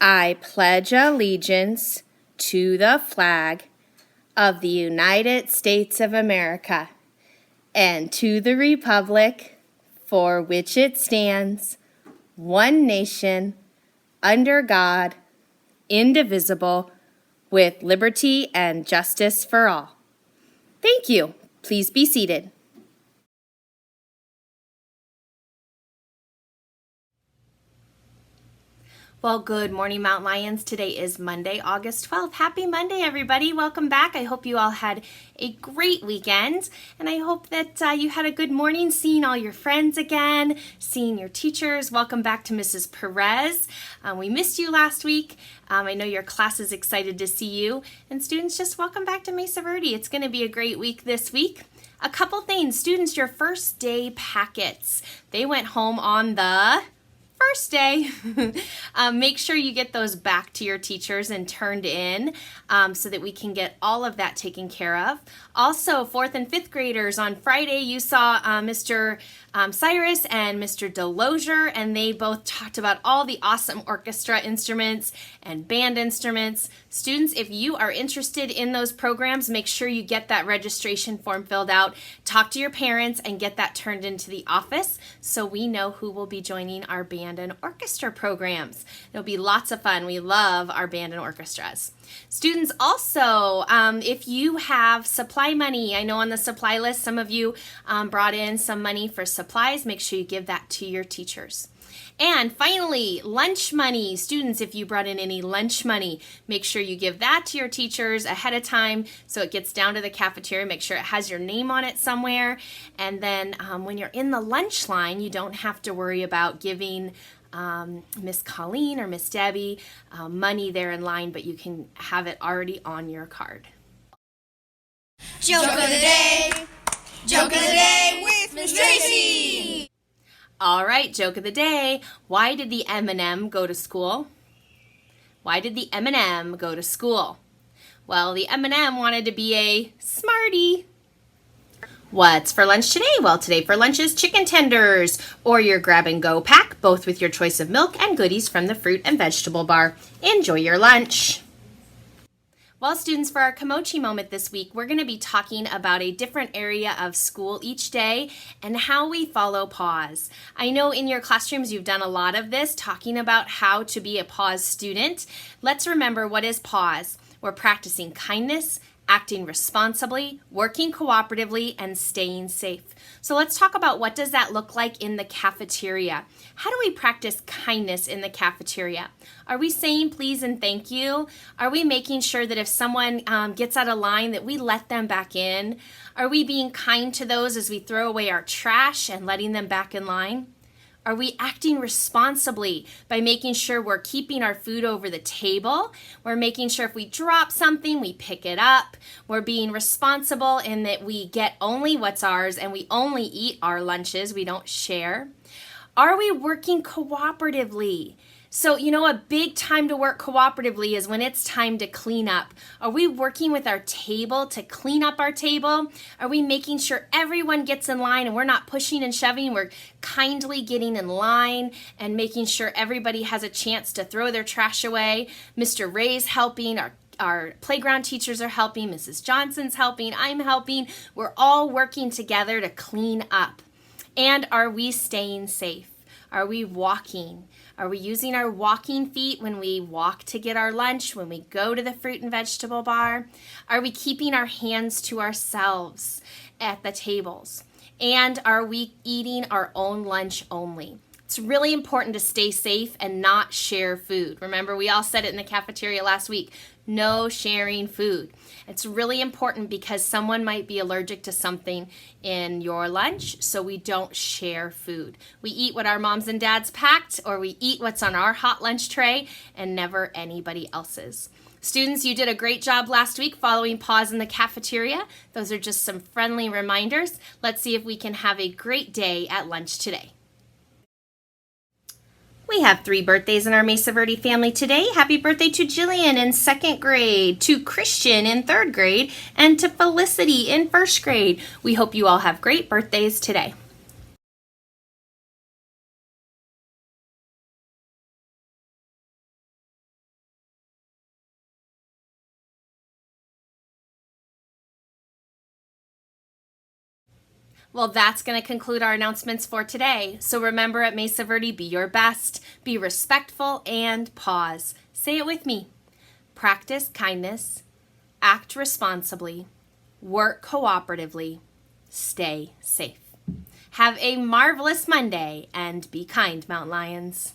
I pledge allegiance to the flag of the United States of America and to the republic for which it stands, one nation, under God, indivisible, with liberty and justice for all. Thank you. Please be seated. Well, good morning, Mount Lions. Today is Monday, August 12th. Happy Monday, everybody. Welcome back. I hope you all had a great weekend, and I hope that you had a good morning seeing all your friends again, seeing your teachers. Welcome back to Mrs. Perez. We missed you last week. I know your class is excited to see you. And students, just welcome back to Mesa Verde. It's going to be a great week this week. A couple things. Students, your first day packets. They went home on the first day. Make sure you get those back to your teachers and turned in so that we can get all of that taken care of. Also, 4th and 5th graders, on Friday you saw Mr. Cyrus and Mr. Delosier, and they both talked about all the awesome orchestra instruments and band instruments. Students, if you are interested in those programs, make sure you get that registration form filled out, talk to your parents, and get that turned into the office so we know who will be joining our band and orchestra programs. It'll be lots of fun. We love our band and orchestras. Students, also, if you have supply money, I know on the supply list some of you brought in some money for supplies. Make sure you give that to your teachers. And finally, lunch money. Students, if you brought in any lunch money, make sure you give that to your teachers ahead of time so it gets down to the cafeteria. Make sure it has your name on it somewhere. And then when you're in the lunch line, you don't have to worry about giving Miss Colleen or Miss Debbie money there in line, but you can have it already on your card. Joke of the day! Joke of the day with Miss Tracy! All right, joke of the day. Why did the M&M go to school? Why did the M&M go to school? Well, the M&M wanted to be a Smartie. What's for lunch today? Well, today for lunch is chicken tenders or your grab-and-go pack, both with your choice of milk and goodies from the fruit and vegetable bar. Enjoy your lunch. Well, students, for our Kimochi moment this week, we're going to be talking about a different area of school each day and how we follow pause. I know in your classrooms you've done a lot of this, talking about how to be a pause student. Let's remember, what is pause? We're practicing kindness, acting responsibly, working cooperatively, and staying safe. So let's talk about what does that look like in the cafeteria. How do we practice kindness in the cafeteria? Are we saying please and thank you? Are we making sure that if someone gets out of line that we let them back in? Are we being kind to those as we throw away our trash and letting them back in line? Are we acting responsibly by making sure we're keeping our food over the table? We're making sure if we drop something, we pick it up. We're being responsible in that we get only what's ours and we only eat our lunches. We don't share. Are we working cooperatively? So, a big time to work cooperatively is when it's time to clean up. Are we working with our table to clean up our table? Are we making sure everyone gets in line and we're not pushing and shoving? We're kindly getting in line and making sure everybody has a chance to throw their trash away. Mr. Ray's helping, our playground teachers are helping, Mrs. Johnson's helping, I'm helping. We're all working together to clean up. And are we staying safe? Are we walking? Are we using our walking feet when we walk to get our lunch, when we go to the fruit and vegetable bar? Are we keeping our hands to ourselves at the tables? And are we eating our own lunch only? It's really important to stay safe and not share food. Remember, we all said it in the cafeteria last week. No sharing food. It's really important because someone might be allergic to something in your lunch, so we don't share food. We eat what our moms and dads packed, or we eat what's on our hot lunch tray and never anybody else's. Students, you did a great job last week following pause in the cafeteria. Those are just some friendly reminders. Let's see if we can have a great day at lunch today. We have 3 birthdays in our Mesa Verde family today. Happy birthday to Jillian in 2nd grade, to Christian in 3rd grade, and to Felicity in 1st grade. We hope you all have great birthdays today. Well, that's going to conclude our announcements for today. So remember, at Mesa Verde, be your best, be respectful, and pause. Say it with me. Practice kindness, act responsibly, work cooperatively, stay safe. Have a marvelous Monday, and be kind, Mountain Lions.